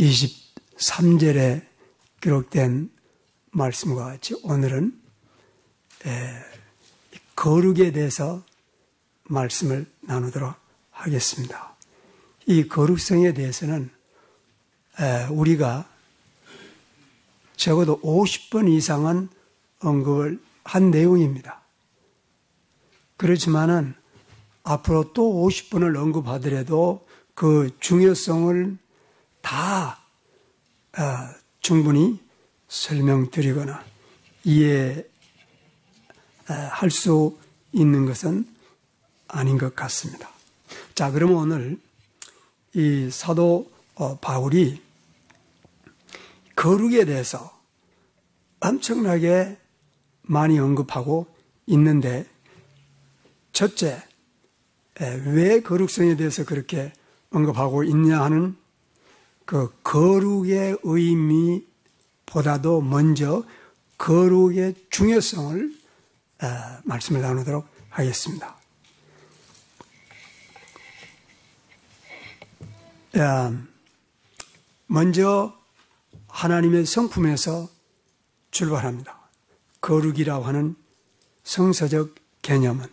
23절에 기록된 말씀과 같이 오늘은 거룩에 대해서 말씀을 나누도록 하겠습니다. 이 거룩성에 대해서는 우리가 적어도 50번 이상은 언급을 한 내용입니다. 그렇지만은 앞으로 또 50번을 언급하더라도 그 중요성을 다 충분히 설명드리거나 이해할 수 있는 것은 아닌 것 같습니다. 자, 그러면 오늘 이 사도 바울이 거룩에 대해서 엄청나게 많이 언급하고 있는데, 첫째, 왜 거룩성에 대해서 그렇게 언급하고 있냐 하는 그 거룩의 의미보다도 먼저 거룩의 중요성을 말씀을 나누도록 하겠습니다. 먼저 하나님의 성품에서 출발합니다. 거룩이라고 하는 성서적 개념은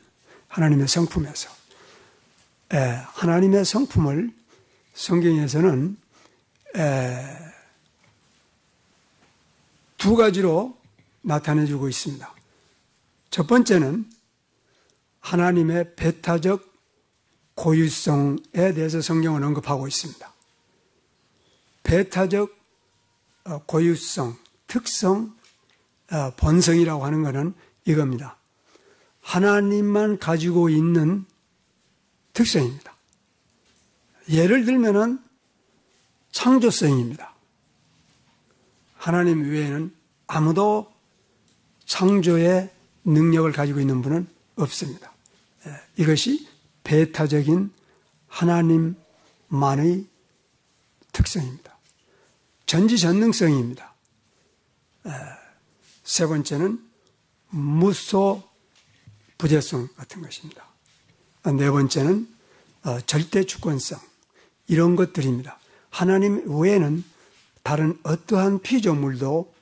하나님의 성품에서, 하나님의 성품을 성경에서는 두 가지로 나타내주고 있습니다. 첫 번째는 하나님의 배타적 고유성에 대해서 성경은 언급하고 있습니다. 배타적 고유성, 특성, 본성이라고 하는 것은 이겁니다. 하나님만 가지고 있는 특성입니다. 예를 들면은 창조성입니다. 하나님 외에는 아무도 창조의 능력을 가지고 있는 분은 없습니다. 이것이 배타적인 하나님만의 특성입니다. 전지전능성입니다. 세 번째는 무소부재성 같은 것입니다. 네 번째는 절대주권성, 이런 것들입니다. 하나님 외에는 다른 어떠한 피조물도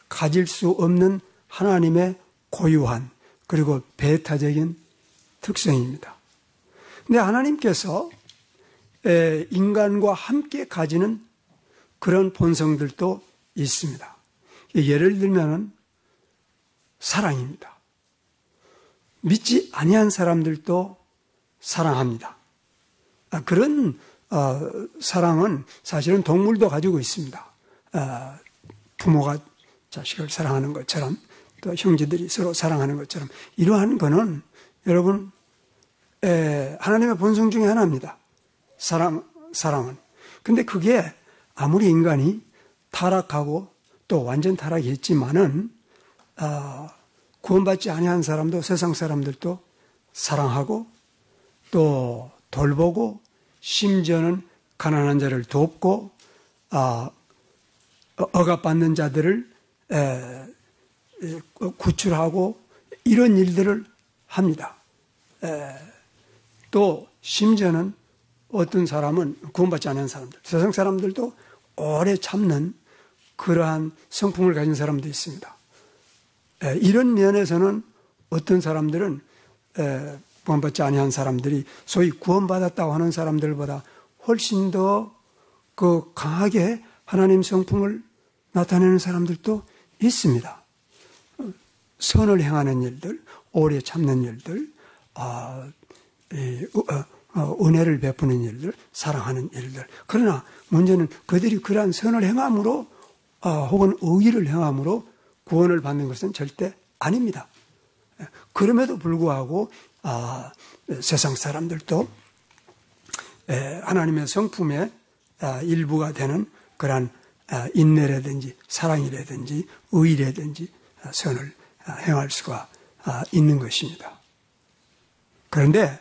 가질 수 없는 하나님의 고유한 그리고 배타적인 특성입니다. 근데 하나님께서 인간과 함께 가지는 그런 본성들도 있습니다. 예를 들면 사랑입니다. 믿지 아니한 사람들도 사랑합니다. 그런 사랑은 사실은 동물도 가지고 있습니다. 부모가 자식을 사랑하는 것처럼, 또 형제들이 서로 사랑하는 것처럼, 이러한 거는 여러분 하나님의 본성 중에 하나입니다. 사랑은. 근데 그게 아무리 인간이 타락하고 또 완전 타락했지만은 구원받지 아니한 사람도, 세상 사람들도 사랑하고 또 돌보고, 심지어는 가난한 자를 돕고 억압받는 자들을 구출하고, 이런 일들을 합니다. 또 심지어는 어떤 사람은 구원받지 않은 사람들, 세상 사람들도 오래 참는 그러한 성품을 가진 사람도 있습니다. 이런 면에서는 어떤 사람들은 구원받지 아니한 사람들이 소위 구원받았다고 하는 사람들보다 훨씬 더 그 강하게 하나님 성품을 나타내는 사람들도 있습니다. 선을 행하는 일들, 오래 참는 일들, 은혜를 베푸는 일들, 사랑하는 일들. 그러나 문제는 그들이 그러한 선을 행함으로 혹은 의의를 행함으로 구원을 받는 것은 절대 아닙니다. 그럼에도 불구하고 세상 사람들도 하나님의 성품의 일부가 되는 그러한 인내라든지 사랑이라든지 의의라든지 선을 행할 수가 있는 것입니다. 그런데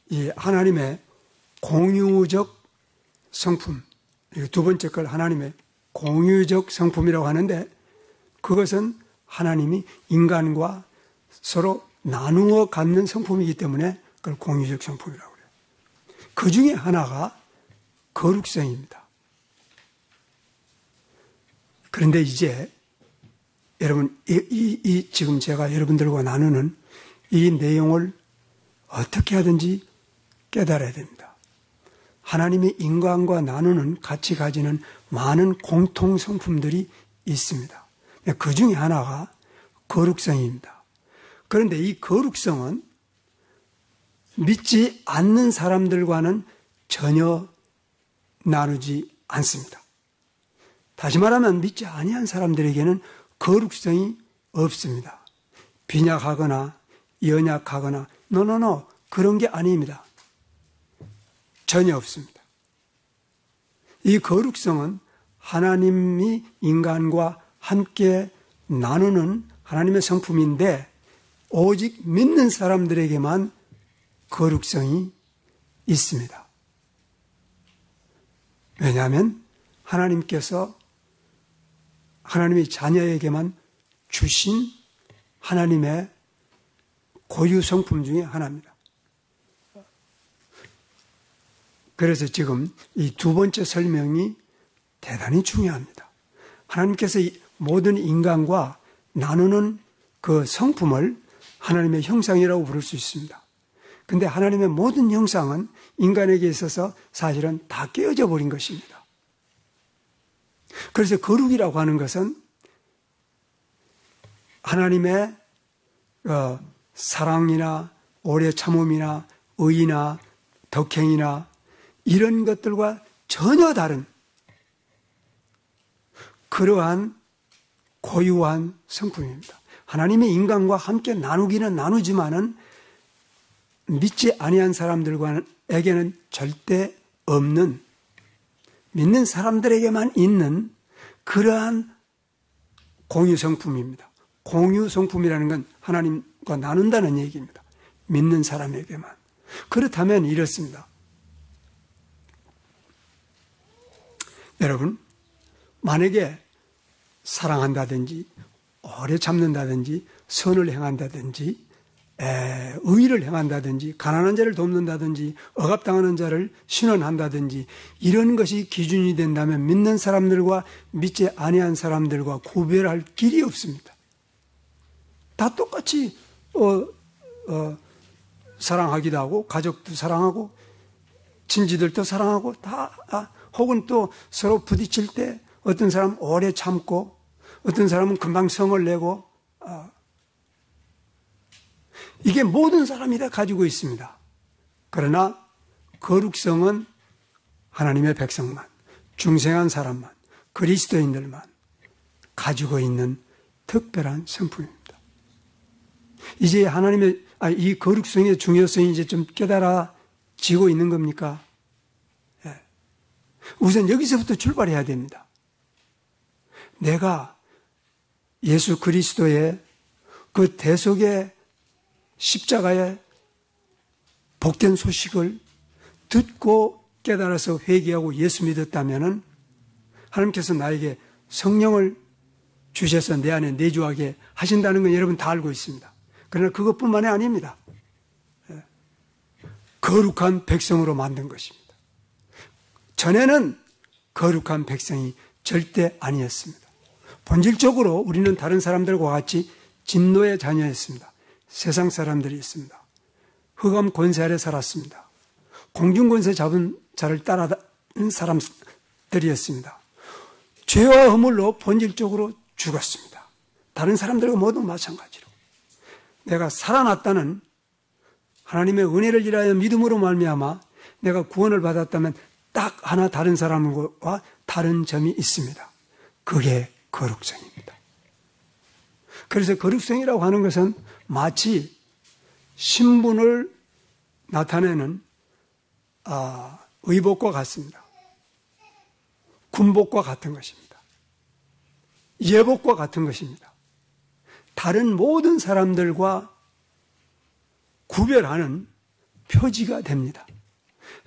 이 하나님의 공유적 성품, 두 번째 걸 하나님의 공유적 성품이라고 하는데, 그것은 하나님이 인간과 서로 나누어 갖는 성품이기 때문에 그걸 공유적 성품이라고 그래요. 그 중에 하나가 거룩성입니다. 그런데 이제 여러분, 지금 제가 여러분들과 나누는 이 내용을 어떻게 하든지 깨달아야 됩니다. 하나님이 인간과 나누는, 같이 가지는 많은 공통 성품들이 있습니다. 그 중에 하나가 거룩성입니다. 그런데 이 거룩성은 믿지 않는 사람들과는 전혀 나누지 않습니다. 다시 말하면 믿지 아니한 사람들에게는 거룩성이 없습니다. 빈약하거나 연약하거나 그런 게 아닙니다. 전혀 없습니다. 이 거룩성은 하나님이 인간과 함께 나누는 하나님의 성품인데 오직 믿는 사람들에게만 거룩성이 있습니다. 왜냐하면 하나님께서 하나님의 자녀에게만 주신 하나님의 고유 성품 중에 하나입니다. 그래서 지금 이 두 번째 설명이 대단히 중요합니다. 하나님께서 이 모든 인간과 나누는 그 성품을 하나님의 형상이라고 부를 수 있습니다. 근데 하나님의 모든 형상은 인간에게 있어서 사실은 다 깨어져 버린 것입니다. 그래서 거룩이라고 하는 것은 하나님의 사랑이나 오래 참음이나 의나 덕행이나 이런 것들과 전혀 다른 그러한 고유한 성품입니다. 하나님의 인간과 함께 나누기는 나누지만은 믿지 아니한 사람들에게는 절대 없는, 믿는 사람들에게만 있는 그러한 공유 성품입니다. 공유 성품이라는 건 하나님과 나눈다는 얘기입니다. 믿는 사람에게만. 그렇다면 이렇습니다. 여러분, 만약에 사랑한다든지 오래 참는다든지 선을 행한다든지 의를 행한다든지 가난한 자를 돕는다든지 억압당하는 자를 신원한다든지 이런 것이 기준이 된다면 믿는 사람들과 믿지 아니한 사람들과 구별할 길이 없습니다. 다 똑같이 사랑하기도 하고 가족도 사랑하고 친지들도 사랑하고 다 혹은 또 서로 부딪힐 때 어떤 사람은 오래 참고 어떤 사람은 금방 성을 내고 이게 모든 사람이 다 가지고 있습니다. 그러나 거룩성은 하나님의 백성만, 중생한 사람만, 그리스도인들만 가지고 있는 특별한 성품입니다. 이제 하나님의 이 거룩성의 중요성이 이제 좀 깨달아지고 있는 겁니까? 예. 우선 여기서부터 출발해야 됩니다. 내가 예수 그리스도의 그 대속의 십자가의 복된 소식을 듣고 깨달아서 회개하고 예수 믿었다면은 하나님께서 나에게 성령을 주셔서 내 안에 내주하게 하신다는 건 여러분 다 알고 있습니다. 그러나 그것뿐만이 아닙니다. 거룩한 백성으로 만든 것입니다. 전에는 거룩한 백성이 절대 아니었습니다. 본질적으로 우리는 다른 사람들과 같이 진노의 자녀였습니다. 세상 사람들이었습니다. 흑암 권세 아래 살았습니다. 공중 권세 잡은 자를 따라다니는 사람들이었습니다. 죄와 허물로 본질적으로 죽었습니다. 다른 사람들과 모두 마찬가지로. 내가 살아났다는 하나님의 은혜를 인하여 믿음으로 말미암아 내가 구원을 받았다면 딱 하나 다른 사람과 다른 점이 있습니다. 그게 거룩성입니다. 그래서 거룩성이라고 하는 것은 마치 신분을 나타내는 의복과 같습니다. 군복과 같은 것입니다. 예복과 같은 것입니다. 다른 모든 사람들과 구별하는 표지가 됩니다.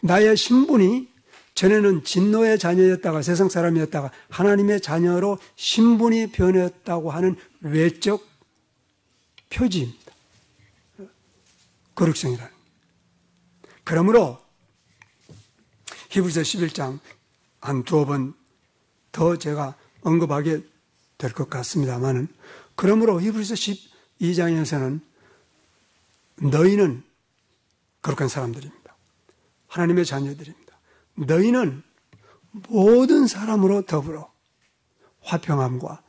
나의 신분이 전에는 진노의 자녀였다가 세상 사람이었다가 하나님의 자녀로 신분이 변했다고 하는 외적 표지입니다. 거룩성이라는. 그러므로 히브리서 11장 한 두어 번 더 제가 언급하게 될 것 같습니다만은, 그러므로 히브리서 12장에서는 너희는 거룩한 사람들입니다. 하나님의 자녀들입니다. 너희는 모든 사람으로 더불어 화평함과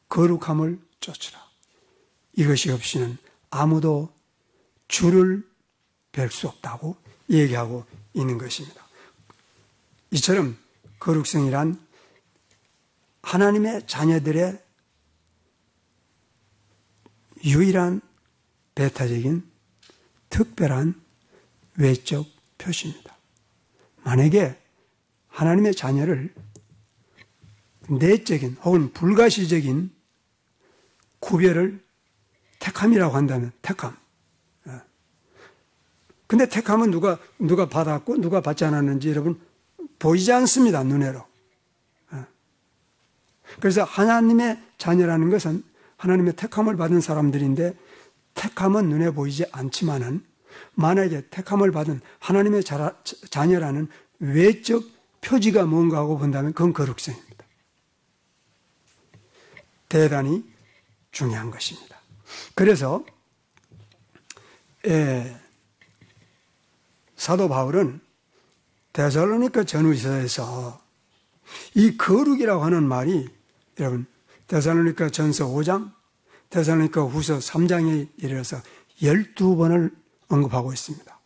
거룩함을 쫓으라. 이것이 없이는 아무도 주를 뵐 수 없다고 얘기하고 있는 것입니다. 이처럼 거룩성이란 하나님의 자녀들의 유일한 배타적인 특별한 외적 표시입니다. 만약에 하나님의 자녀를 내적인 혹은 불가시적인 구별을 택함이라고 한다면 택함. 근데 택함은 누가 받았고 누가 받지 않았는지 여러분 보이지 않습니다. 눈으로. 그래서 하나님의 자녀라는 것은 하나님의 택함을 받은 사람들인데 택함은 눈에 보이지 않지만은 만약에 택함을 받은 하나님의 자녀라는 외적 표지가 뭔가 하고 본다면 그건 거룩성입니다. 대단히 중요한 것입니다. 그래서 사도 바울은 데살로니가 전후서에서 이 거룩이라고 하는 말이 여러분 데살로니가 전서 5장, 데살로니가 후서 3장에 이르러서 12번을 언급하고 있습니다.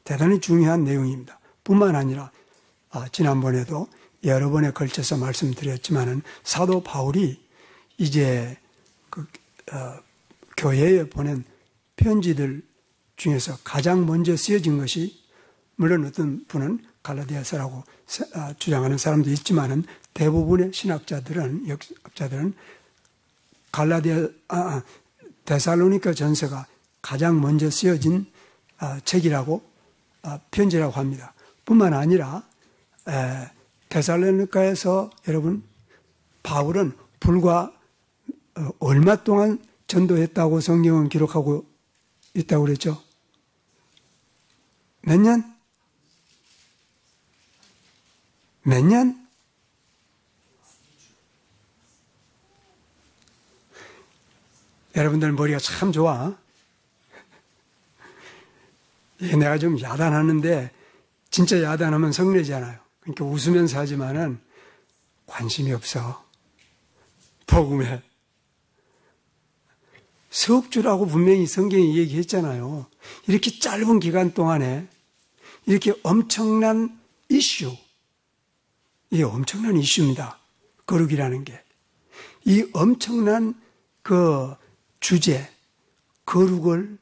대단히 중요한 내용입니다. 뿐만 아니라 지난번에도 여러 번에 걸쳐서 말씀드렸지만은 사도 바울이 이제 교회에 보낸 편지들 중에서 가장 먼저 쓰여진 것이 물론 어떤 분은 갈라디아서라고 주장하는 사람도 있지만은 대부분의 신학자들은 역사들은 데살로니가 전서가 가장 먼저 쓰여진 책이라고 편지라고 합니다. 뿐만 아니라 데살로니가에서 여러분 바울은 불과 얼마 동안 전도했다고 성경은 기록하고 있다고 그랬죠? 몇 년? 몇 년? 여러분들 머리가 참 좋아. 내가 좀 야단하는데 진짜 야단하면 성내잖아요. 그러니까 웃으면서 하지만은 관심이 없어. 복음에. 석 주라고 분명히 성경이 얘기했잖아요. 이렇게 짧은 기간 동안에 이렇게 엄청난 이슈, 이게 엄청난 이슈입니다. 거룩이라는 게. 이 엄청난 그 주제, 거룩을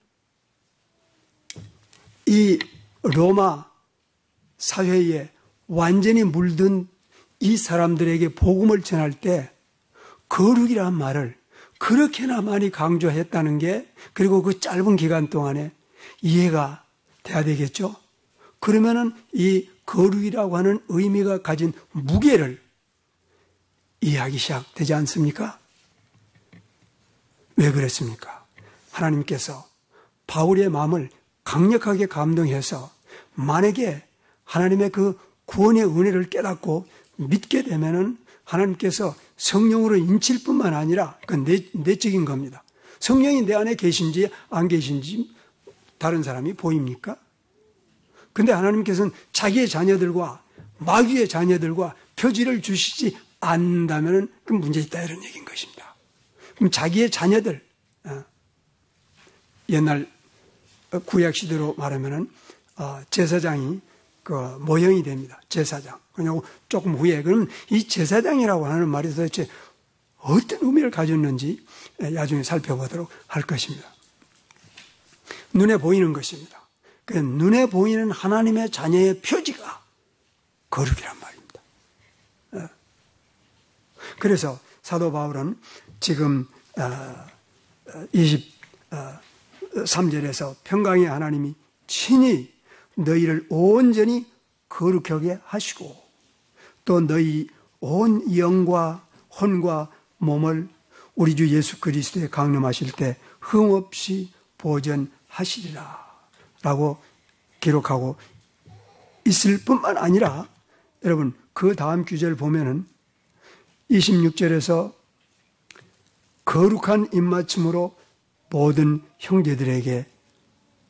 이 로마 사회에 완전히 물든 이 사람들에게 복음을 전할 때 거룩이라는 말을 그렇게나 많이 강조했다는 게 그리고 그 짧은 기간 동안에 이해가 돼야 되겠죠. 그러면은 이 거룩이라고 하는 의미가 가진 무게를 이해하기 시작되지 않습니까? 왜 그랬습니까? 하나님께서 바울의 마음을 강력하게 감동해서 만약에 하나님의 그 구원의 은혜를 깨닫고 믿게 되면은 하나님께서 성령으로 인칠 뿐만 아니라 그건 내적인 겁니다. 성령이 내 안에 계신지 안 계신지 다른 사람이 보입니까? 근데 하나님께서는 자기의 자녀들과 마귀의 자녀들과 표지를 주시지 않는다면 그 문제 있다 이런 얘기인 것입니다. 그럼 자기의 자녀들 옛날 구약 시대로 말하면은 제사장이 그 모형이 됩니다. 제사장. 그냥 조금 후에 그럼 이 제사장이라고 하는 말이 도대체 어떤 의미를 가졌는지 나중에 살펴보도록 할 것입니다. 눈에 보이는 것입니다. 그 눈에 보이는 하나님의 자녀의 표지가 거룩이란 말입니다. 그래서 사도 바울은 지금 23절에서 평강의 하나님이 친히 너희를 온전히 거룩하게 하시고 또 너희 온 영과 혼과 몸을 우리 주 예수 그리스도에 강림하실 때 흠없이 보전하시리라 라고 기록하고 있을 뿐만 아니라 여러분 그 다음 구절 보면은 26절에서 거룩한 입맞춤으로 모든 형제들에게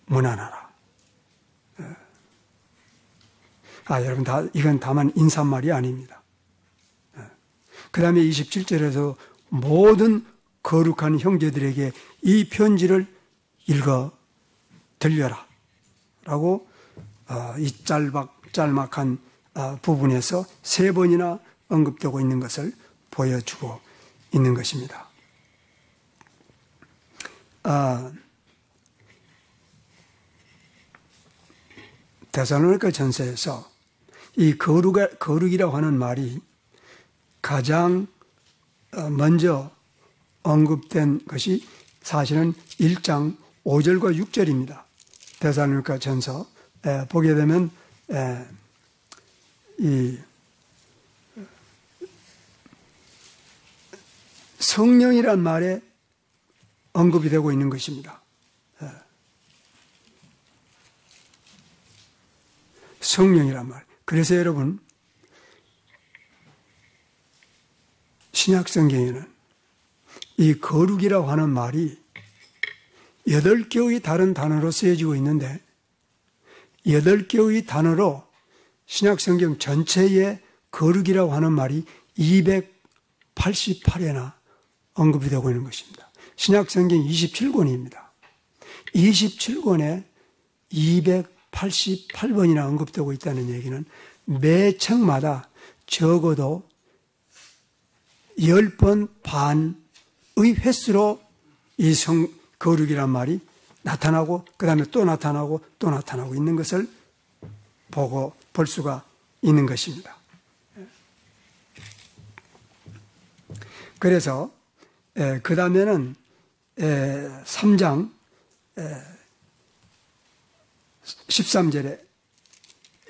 문안하라. 여러분, 이건 다만 인사말이 아닙니다. 그 다음에 27절에서 모든 거룩한 형제들에게 이 편지를 읽어 들려라. 라고 이 짤막한 부분에서 3번이나 언급되고 있는 것을 보여주고 있는 것입니다. 데살로니가 전서에서 이 거룩이라고 하는 말이 가장 먼저 언급된 것이 사실은 1장 5절과 6절입니다. 데살로니가 전서 보게 되면 이 성령이란 말에 언급이 되고 있는 것입니다. 성령이란 말. 그래서 여러분, 신약성경에는 이 거룩이라고 하는 말이 8개의 다른 단어로 쓰여지고 있는데 8개의 단어로 신약성경 전체에 거룩이라고 하는 말이 288회나 언급이 되고 있는 것입니다. 신약성경 27권입니다. 27권에 288번이나 언급되고 있다는 얘기는 매 책마다 적어도 10번 반의 횟수로 이 거룩이란 말이 나타나고 그 다음에 또 나타나고 또 나타나고 있는 것을 볼 수가 있는 것입니다. 그래서 그 다음에는 3장 13절에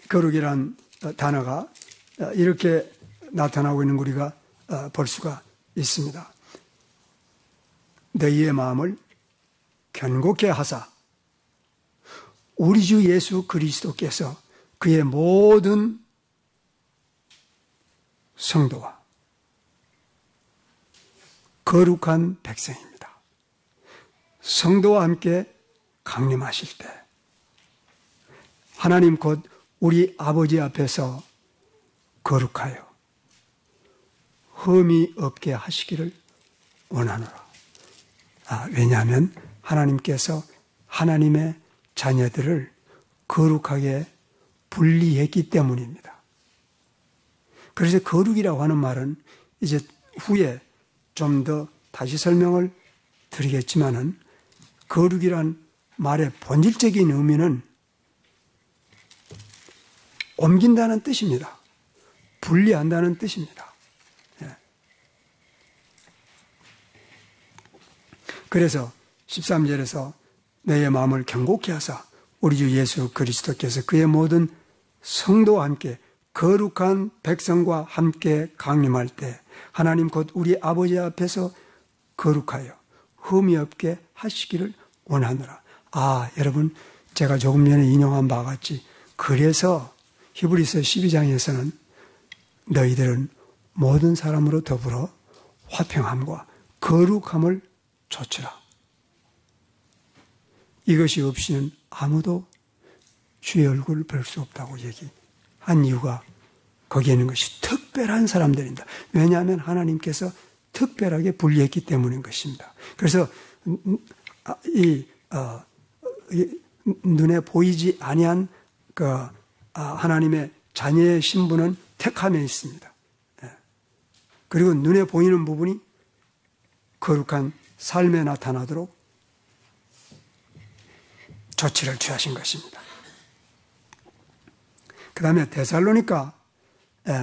거룩이란 단어가 이렇게 나타나고 있는 거 우리가 볼 수가 있습니다. 너희의 마음을 견고케 하사 우리 주 예수 그리스도께서 그의 모든 성도와 거룩한 백성입니다. 성도와 함께 강림하실 때 하나님 곧 우리 아버지 앞에서 거룩하여 흠이 없게 하시기를 원하노라. 왜냐하면 하나님께서 하나님의 자녀들을 거룩하게 분리했기 때문입니다. 그래서 거룩이라고 하는 말은 이제 후에 좀 더 다시 설명을 드리겠지만은 거룩이란 말의 본질적인 의미는 옮긴다는 뜻입니다. 분리한다는 뜻입니다. 그래서 13절에서 너의 마음을 견고케 하사 우리 주 예수 그리스도께서 그의 모든 성도와 함께 거룩한 백성과 함께 강림할 때 하나님 곧 우리 아버지 앞에서 거룩하여 흠이 없게 하시기를 원하노라. 여러분, 제가 조금 전에 인용한 바와 같이 그래서 히브리서 12장에서는 너희들은 모든 사람으로 더불어 화평함과 거룩함을 좇으라. 이것이 없이는 아무도 주의 얼굴을 볼 수 없다고 얘기한 이유가 거기에 있는 것이 특별한 사람들입니다. 왜냐하면 하나님께서 특별하게 분리했기 때문인 것입니다. 그래서 눈에 보이지 아니한 하나님의 자녀의 신분은 택함에 있습니다. 그리고 눈에 보이는 부분이 거룩한 삶에 나타나도록 조치를 취하신 것입니다. 그 다음에 데살로니가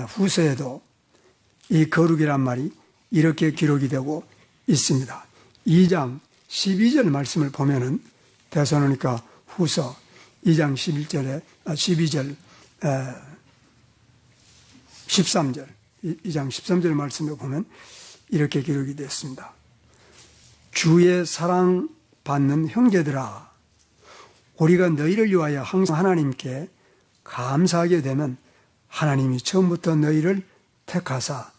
후서에도 이 거룩이란 말이 이렇게 기록이 되고 있습니다. 2장 12절 말씀을 보면은 데살로니가 후서 2장 12절 13절 2장 13절 말씀을 보면 이렇게 기록이 됐습니다. 주의 사랑받는 형제들아, 우리가 너희를 위하여 항상 하나님께 감사하게 되면 하나님이 처음부터 너희를 택하사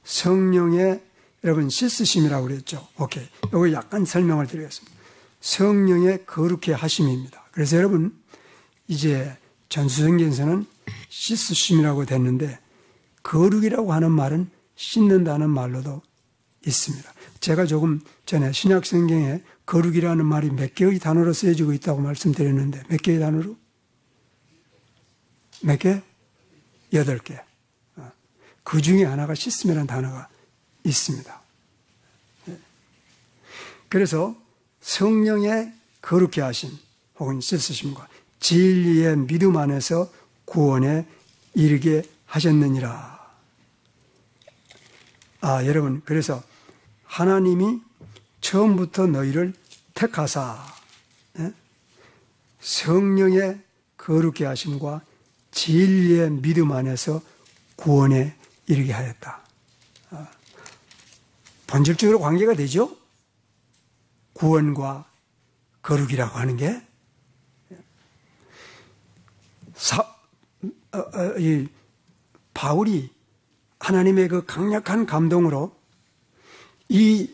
성령의 여러분 씻으심이라고 그랬죠. 오케이. 이거 약간 설명을 드리겠습니다. 성령의 거룩해 하심입니다. 그래서 여러분 이제 전수성경에서는 씻으심이라고 됐는데 거룩이라고 하는 말은 씻는다는 말로도 있습니다. 제가 조금 전에 신약 성경에 거룩이라는 말이 몇 개의 단어로 쓰여지고 있다고 말씀드렸는데 몇 개의 단어로? 몇 개? 8개. 그 중에 하나가 씻음이라는 단어가 있습니다. 그래서 성령의 거룩해 하심 혹은 씻으심과 진리의 믿음 안에서 구원에 이르게 하셨느니라. 여러분, 그래서 하나님이 처음부터 너희를 택하사 성령의 거룩해 하심과 진리의 믿음 안에서 구원에 이르게 하였다. 본질적으로 관계가 되죠? 구원과 거룩이라고 하는 게 바울이 하나님의 그 강력한 감동으로 이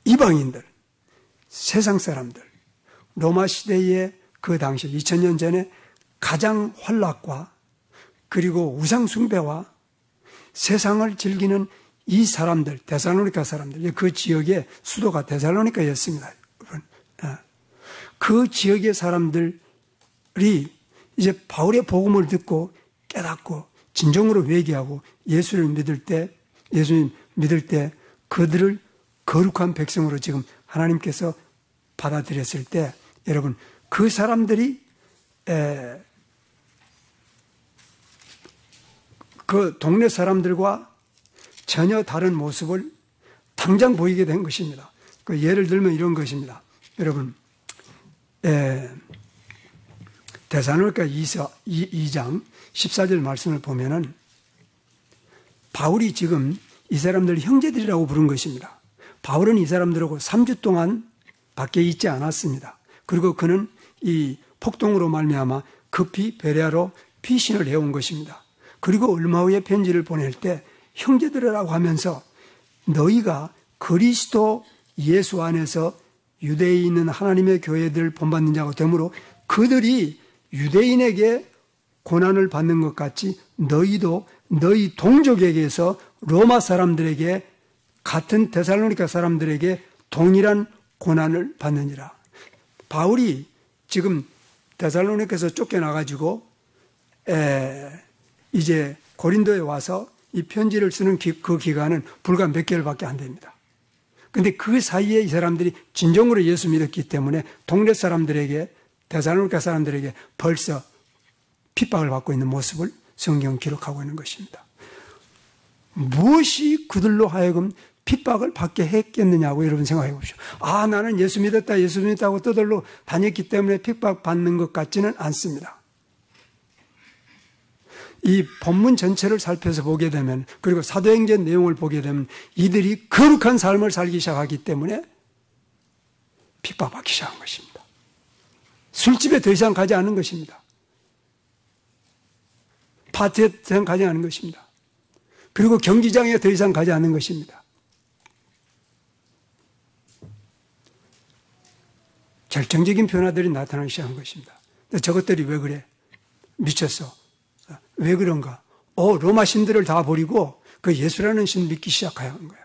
이방인들, 세상 사람들, 로마 시대의 그 당시 2000년 전에 가장 환락과 그리고 우상 숭배와 세상을 즐기는 이 사람들, 데살로니가 사람들, 그 지역의 수도가 데살로니가였습니다. 그 지역의 사람들이 이제 바울의 복음을 듣고 깨닫고 진정으로 회개하고 예수님 믿을 때 그들을 거룩한 백성으로 지금 하나님께서 받아들였을 때 여러분 그 사람들이 그 동네 사람들과 전혀 다른 모습을 당장 보이게 된 것입니다. 그 예를 들면 이런 것입니다. 여러분 데살로니가 2장 14절 말씀을 보면은 바울이 지금 이 사람들 형제들이라고 부른 것입니다. 바울은 이 사람들하고 3주 동안 밖에 있지 않았습니다. 그리고 그는 이 폭동으로 말미암아 급히 베레아로 피신을 해온 것입니다. 그리고 얼마 후에 편지를 보낼 때 형제들이라고 하면서 너희가 그리스도 예수 안에서 유대에 있는 하나님의 교회들을 본받는 자가 되므로 그들이 유대인에게 고난을 받는 것 같이 너희도 너희 동족에게서 로마 사람들에게 같은 데살로니가 사람들에게 동일한 고난을 받느니라. 바울이 지금 데살로니가에서 쫓겨나가지고 이제 고린도에 와서 이 편지를 쓰는 그 기간은 불과 몇 개월밖에 안 됩니다. 그런데 그 사이에 이 사람들이 진정으로 예수 믿었기 때문에 동네 사람들에게 데살로니가 사람들에게 벌써 핍박을 받고 있는 모습을 성경은 기록하고 있는 것입니다. 무엇이 그들로 하여금 핍박을 받게 했겠느냐고 여러분 생각해 보십시오. 나는 예수 믿었다고 떠들로 다녔기 때문에 핍박받는 것 같지는 않습니다. 이 본문 전체를 살펴서 보게 되면 그리고 사도행전 내용을 보게 되면 이들이 거룩한 삶을 살기 시작하기 때문에 핍박받기 시작한 것입니다. 술집에 더 이상 가지 않은 것입니다. 파티에 더 이상 가지 않은 것입니다. 그리고 경기장에 더 이상 가지 않는 것입니다. 결정적인 변화들이 나타나기 시작한 것입니다. 저것들이 왜 그래? 미쳤어. 왜 그런가? 로마 신들을 다 버리고 그 예수라는 신 믿기 시작한 거야.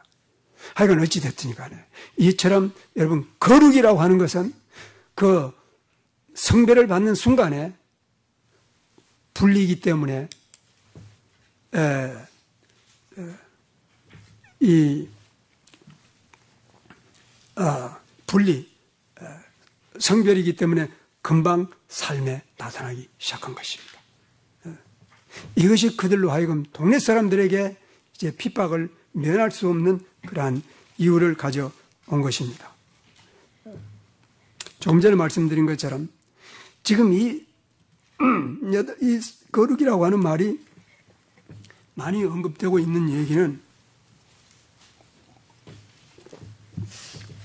하여간 어찌됐든 간에 이처럼 여러분 거룩이라고 하는 것은 그 성배를 받는 순간에 분리이기 때문에 성별이기 때문에 금방 삶에 나타나기 시작한 것입니다. 이것이 그들로 하여금 동네 사람들에게 이제 핍박을 면할 수 없는 그러한 이유를 가져온 것입니다. 조금 전에 말씀드린 것처럼 지금 이 거룩이라고 하는 말이 많이 언급되고 있는 얘기는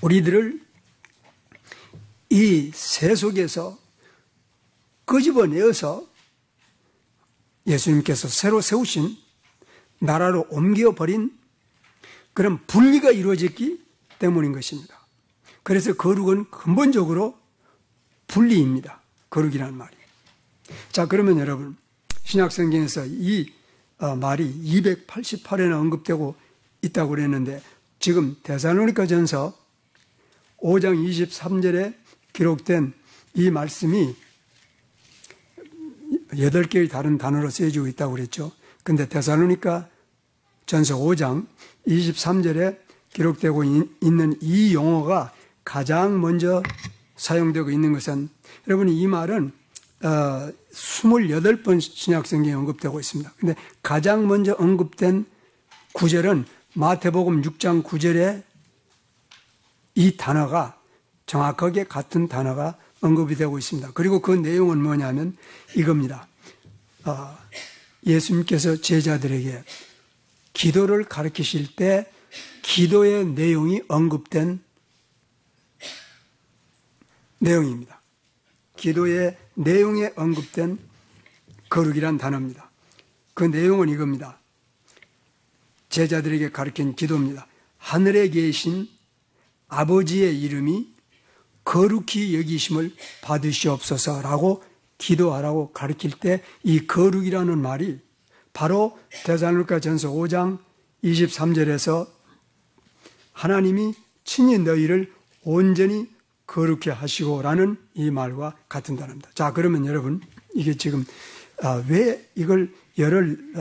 우리들을 이 세속에서 끄집어내어서 예수님께서 새로 세우신 나라로 옮겨버린 그런 분리가 이루어졌기 때문인 것입니다. 그래서 거룩은 근본적으로 분리입니다. 거룩이라는 말이. 자, 그러면 여러분, 신약성경에서 이 말이 288회나 언급되고 있다고 그랬는데, 지금 데살로니가전서 5장 23절에 기록된 이 말씀이 8개의 다른 단어로 쓰여지고 있다고 그랬죠. 근데 데살로니가전서 5장 23절에 기록되고 있는 이 용어가 가장 먼저 사용되고 있는 것은, 여러분이 이 말은 28번 신약성경에 언급되고 있습니다. 근데 가장 먼저 언급된 구절은 마태복음 6장 9절에 이 단어가 정확하게 같은 단어가 언급이 되고 있습니다. 그리고 그 내용은 뭐냐면 이겁니다. 예수님께서 제자들에게 기도를 가르치실 때 기도의 내용이 언급된 내용입니다. 기도의 내용에 언급된 거룩이란 단어입니다. 그 내용은 이겁니다. 제자들에게 가르친 기도입니다. 하늘에 계신 아버지의 이름이 거룩히 여기심을 받으시옵소서라고 기도하라고 가르칠 때 이 거룩이라는 말이 바로 데살로니가전서 5장 23절에서 하나님이 친히 너희를 온전히 거룩해 하시고라는 이 말과 같은 단어입니다. 자, 그러면 여러분, 이게 지금 왜 이걸 열을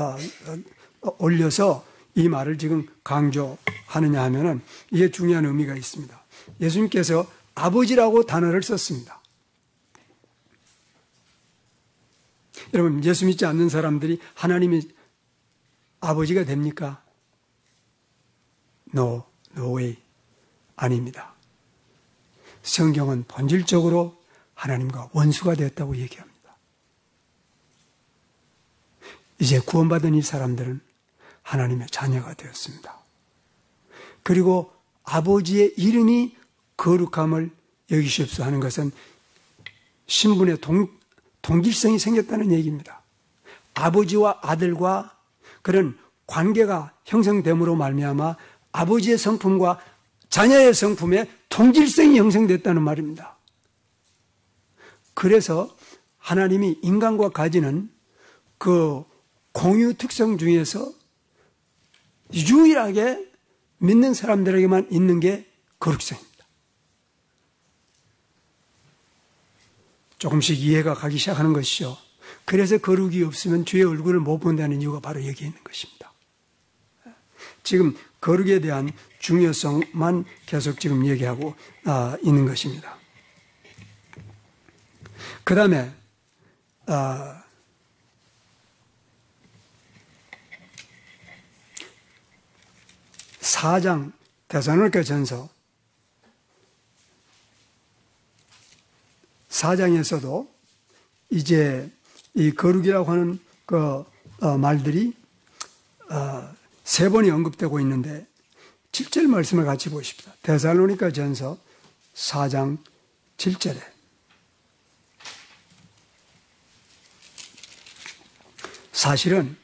올려서 이 말을 지금 강조하느냐 하면은 이게 중요한 의미가 있습니다. 예수님께서 아버지라고 단어를 썼습니다. 여러분, 예수 믿지 않는 사람들이 하나님이 아버지가 됩니까? No way. 아닙니다. 성경은 본질적으로 하나님과 원수가 되었다고 얘기합니다. 이제 구원받은 이 사람들은 하나님의 자녀가 되었습니다. 그리고 아버지의 이름이 거룩함을 여기시옵소서 하는 것은 신분의 동질성이 생겼다는 얘기입니다. 아버지와 아들과 그런 관계가 형성됨으로 말미암아 아버지의 성품과 자녀의 성품에 동질성이 형성됐다는 말입니다. 그래서 하나님이 인간과 가지는 그 공유 특성 중에서 유일하게 믿는 사람들에게만 있는 게 거룩성입니다. 조금씩 이해가 가기 시작하는 것이죠. 그래서 거룩이 없으면 주의 얼굴을 못 본다는 이유가 바로 여기에 있는 것입니다. 지금 거룩에 대한 중요성만 계속 지금 얘기하고 있는 것입니다. 그 다음에 4장 데살로니가전서 4장에서도 이제 이 거룩이라고 하는 그 말들이 3번이 언급되고 있는데 7절 말씀을 같이 보십시다. 데살로니가전서 4장 7절에 사실은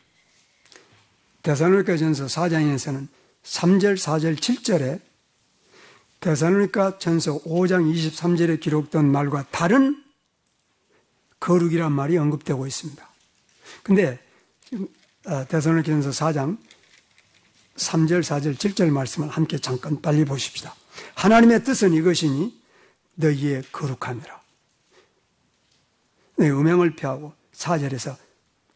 데살로니가전서 4장에서는 3절, 4절, 7절에 데살로니가전서 5장 23절에 기록된 말과 다른 거룩이란 말이 언급되고 있습니다. 그런데 데살로니가전서 4장 3절, 4절, 7절 말씀을 함께 잠깐 빨리 보십시다. 하나님의 뜻은 이것이니 너희의 거룩함이라. 너희 음행을 피하고 4절에서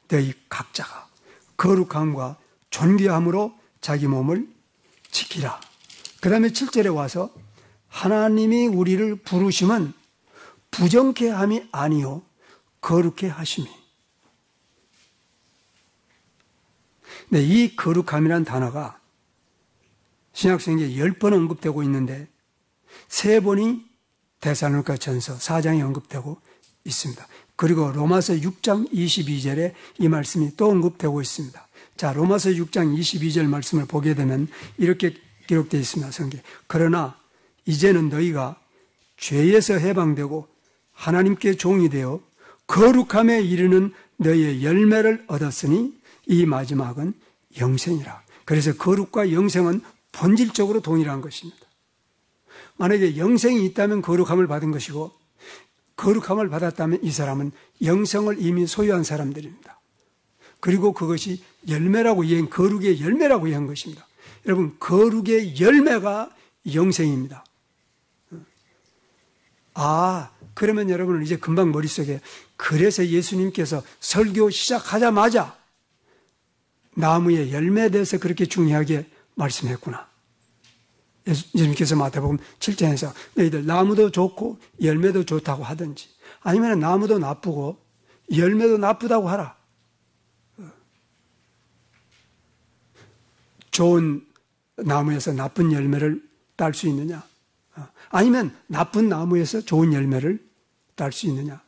너희 각자가 거룩함과 존귀함으로 자기 몸을 지키라. 그 다음에 7절에 와서 하나님이 우리를 부르심은 부정케 함이 아니요 거룩해 하심이. 네, 이 거룩함이란 단어가 신약성경에 10번 언급되고 있는데 3번이 데살로니가전서 4장에 언급되고 있습니다. 그리고 로마서 6장 22절에 이 말씀이 또 언급되고 있습니다. 자, 로마서 6장 22절 말씀을 보게 되면 이렇게 기록되어 있습니다. 성경에. 그러나 이제는 너희가 죄에서 해방되고 하나님께 종이 되어 거룩함에 이르는 너희의 열매를 얻었으니 이 마지막은 영생이라. 그래서 거룩과 영생은 본질적으로 동일한 것입니다. 만약에 영생이 있다면 거룩함을 받은 것이고 거룩함을 받았다면 이 사람은 영생을 이미 소유한 사람들입니다. 그리고 그것이 열매라고 거룩의 열매라고 이해한 것입니다. 여러분, 거룩의 열매가 영생입니다. 그러면 여러분은 이제 금방 머릿속에, 그래서 예수님께서 설교 시작하자마자 나무의 열매에 대해서 그렇게 중요하게 말씀했구나. 예수님께서 마태복음 7장에서 너희들 나무도 좋고 열매도 좋다고 하든지, 아니면 나무도 나쁘고 열매도 나쁘다고 하라. 좋은 나무에서 나쁜 열매를 딸 수 있느냐? 아니면 나쁜 나무에서 좋은 열매를 딸 수 있느냐?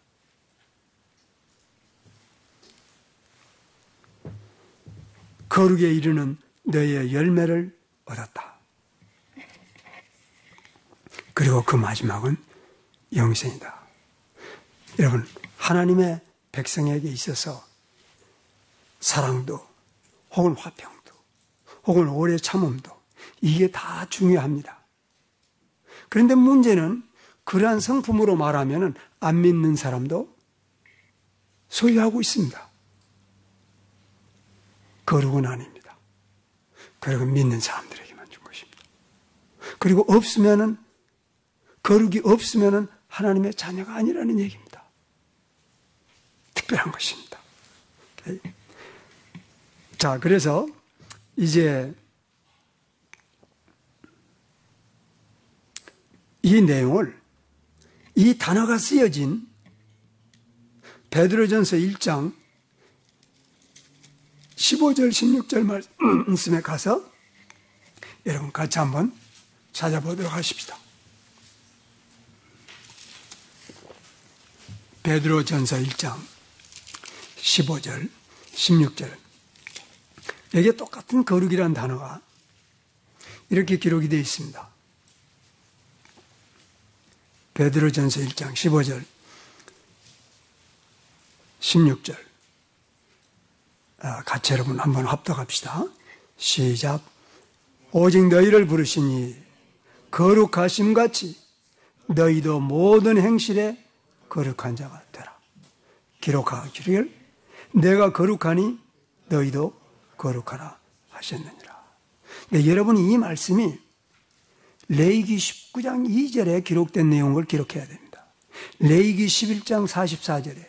거룩에 이르는 너희의 열매를 얻었다. 그리고 그 마지막은 영생이다. 여러분, 하나님의 백성에게 있어서 사랑도, 혹은 화평도, 혹은 오래 참음도, 이게 다 중요합니다. 그런데 문제는 그러한 성품으로 말하면 안 믿는 사람도 소유하고 있습니다. 거룩은 아닙니다. 거룩은 믿는 사람들에게만 준 것입니다. 그리고 거룩이 없으면 하나님의 자녀가 아니라는 얘기입니다. 특별한 것입니다. 자, 그래서 이제 이 내용을, 이 단어가 쓰여진 베드로전서 1장 15절 16절 말씀에 가서 여러분 같이 한번 찾아보도록 하십시다. 베드로전서 1장 15절 16절, 여기에 똑같은 거룩이라는 단어가 이렇게 기록이 되어 있습니다. 베드로전서 1장 15절 16절, 같이 여러분 한번 합독합시다. 시작. 오직 너희를 부르시니 거룩하심같이 너희도 모든 행실에 거룩한 자가 되라. 기록하기를 내가 거룩하니 너희도 거룩하라 하셨느니라. 근데 여러분이 이 말씀이 레위기 19장 2절에 기록된 내용을 기록해야 됩니다. 레위기 11장 44절에,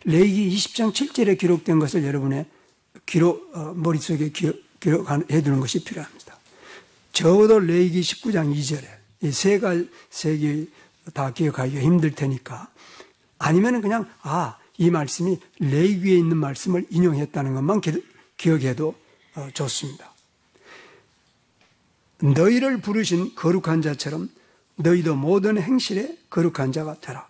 레위기 20장 7절에 기록된 것을 여러분의 머릿속에 기록해 두는 것이 필요합니다. 적어도 레위기 19장 2절에 이 세 개 다 기억하기가 힘들 테니까, 아니면 그냥 이 말씀이 레위기에 있는 말씀을 인용했다는 것만 기억해도 좋습니다. 너희를 부르신 거룩한 자처럼 너희도 모든 행실에 거룩한 자가 되라.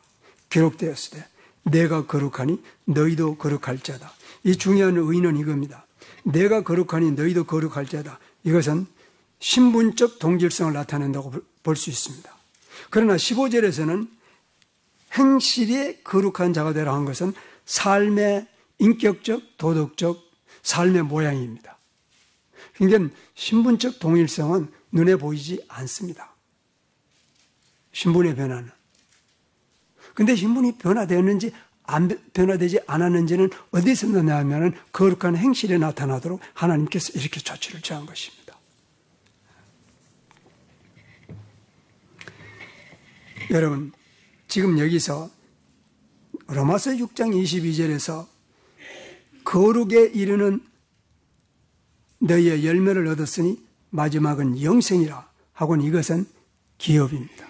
기록되었을 때 내가 거룩하니 너희도 거룩할 자다. 이 중요한 의의는 이겁니다. 내가 거룩하니 너희도 거룩할 자다. 이것은 신분적 동질성을 나타낸다고 볼 수 있습니다. 그러나 15절에서는 행실에 거룩한 자가 되라 한 것은 삶의 인격적, 도덕적 삶의 모양입니다. 그러니까 신분적 동일성은 눈에 보이지 않습니다. 신분의 변화는. 근데 신분이 변화되었는지 변화되지 않았는지는 어디서 나냐면 거룩한 행실에 나타나도록 하나님께서 이렇게 조치를 취한 것입니다. 여러분, 지금 여기서 로마서 6장 22절에서 거룩에 이르는 너희의 열매를 얻었으니 마지막은 영생이라 하고는 이것은 기업입니다.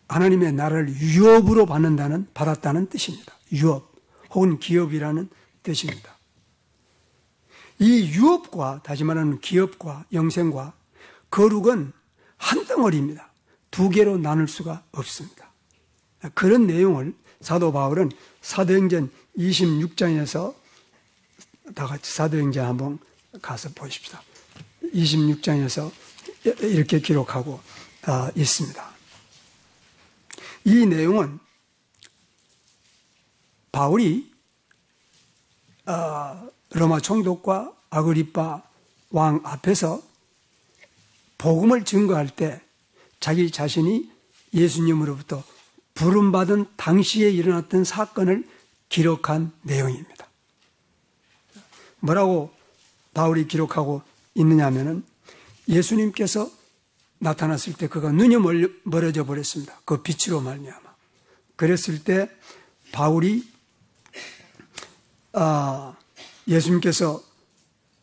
하나님의 나라를 유업으로 받았다는 뜻입니다. 유업 혹은 기업이라는 뜻입니다. 이 유업과, 다시 말하는 기업과 영생과 거룩은 한 덩어리입니다. 두 개로 나눌 수가 없습니다. 그런 내용을 사도 바울은 사도행전 26장에서 다 같이 사도행전 한번 가서 보십시다. 26장에서 이렇게 기록하고 있습니다. 이 내용은 바울이 로마 총독과 아그리파 왕 앞에서 복음을 증거할 때 자기 자신이 예수님으로부터 부름받은 당시에 일어났던 사건을 기록한 내용입니다. 뭐라고 바울이 기록하고 있느냐 하면은 예수님께서 나타났을 때 그가 눈이 멀어져 버렸습니다. 그 빛으로 말미암아. 그랬을 때 바울이 예수님께서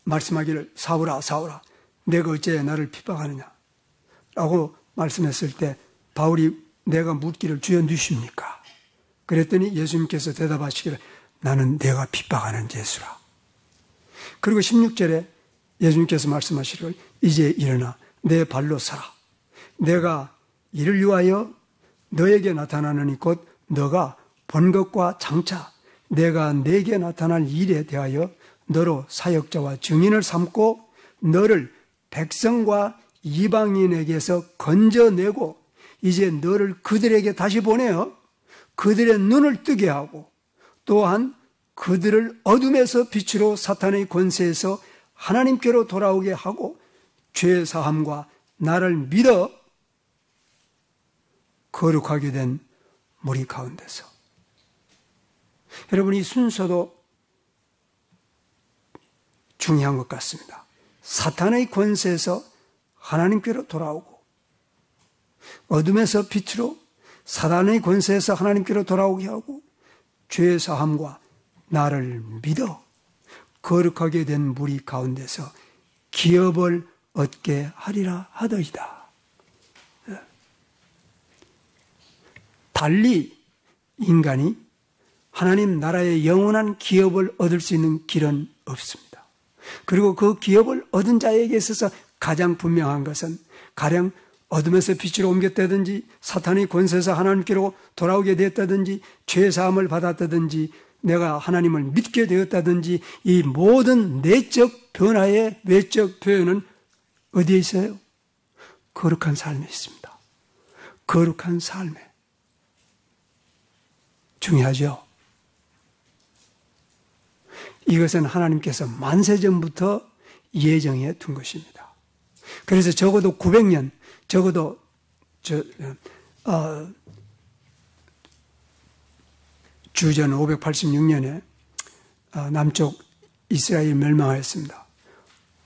말씀하기를 사울아 사울아 내가 어째 나를 핍박하느냐 라고 말씀했을 때 바울이 내가 묻기를 주여 누십니까? 그랬더니 예수님께서 대답하시기를 나는 내가 핍박하는 예수라. 그리고 16절에 예수님께서 말씀하시기를 이제 일어나 내 발로 서라. 내가 이를 위하여 너에게 나타나느니 곧 너가 본 것과 장차 내가 내게 나타날 일에 대하여 너로 사역자와 증인을 삼고 너를 백성과 이방인에게서 건져내고 이제 너를 그들에게 다시 보내어 그들의 눈을 뜨게 하고 또한 그들을 어둠에서 빛으로 사탄의 권세에서 하나님께로 돌아오게 하고 죄 사함과 나를 믿어 거룩하게 된 무리 가운데서. 여러분, 이 순서도 중요한 것 같습니다. 사탄의 권세에서 하나님께로 돌아오고 어둠에서 빛으로 사단의 권세에서 하나님께로 돌아오게 하고 죄 사함과 나를 믿어 거룩하게 된 무리 가운데서 기업을 얻게 하리라 하더이다. 달리 인간이 하나님 나라의 영원한 기업을 얻을 수 있는 길은 없습니다. 그리고 그 기업을 얻은 자에게 있어서 가장 분명한 것은 가령 어둠에서 빛으로 옮겼다든지 사탄의 권세에서 하나님께로 돌아오게 되었다든지 죄사함을 받았다든지 내가 하나님을 믿게 되었다든지 이 모든 내적 변화의 외적 표현은 어디에 있어요? 거룩한 삶에 있습니다. 거룩한 삶에. 중요하죠? 이것은 하나님께서 만세전부터 예정해 둔 것입니다. 그래서 적어도 900년, 적어도 주전 586년에 남쪽 이스라엘이 멸망하였습니다.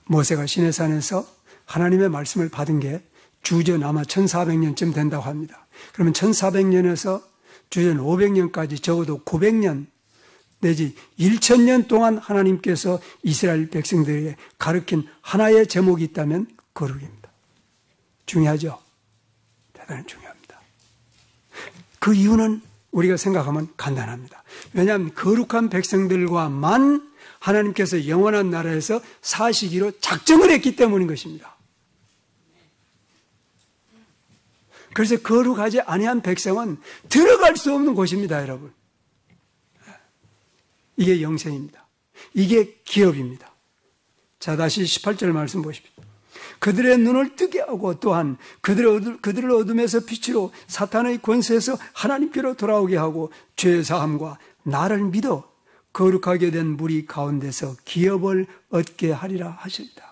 모세가 시내산에서 하나님의 말씀을 받은 게 주전 아마 1400년쯤 된다고 합니다. 그러면 1400년에서 주전 500년까지 적어도 900년 내지 1000년 동안 하나님께서 이스라엘 백성들에게 가르친 하나의 제목이 있다면 거룩입니다. 중요하죠? 대단히 중요합니다. 그 이유는 우리가 생각하면 간단합니다. 왜냐하면 거룩한 백성들과만 하나님께서 영원한 나라에서 사시기로 작정을 했기 때문인 것입니다. 그래서 거룩하지 아니한 백성은 들어갈 수 없는 곳입니다, 여러분. 이게 영생입니다. 이게 기업입니다. 자, 다시 18절 말씀 보십시오. 그들의 눈을 뜨게 하고 또한 그들을 어둠에서 빛으로 사탄의 권세에서 하나님께로 돌아오게 하고 죄 사함과 나를 믿어 거룩하게 된 무리 가운데서 기업을 얻게 하리라 하시리다.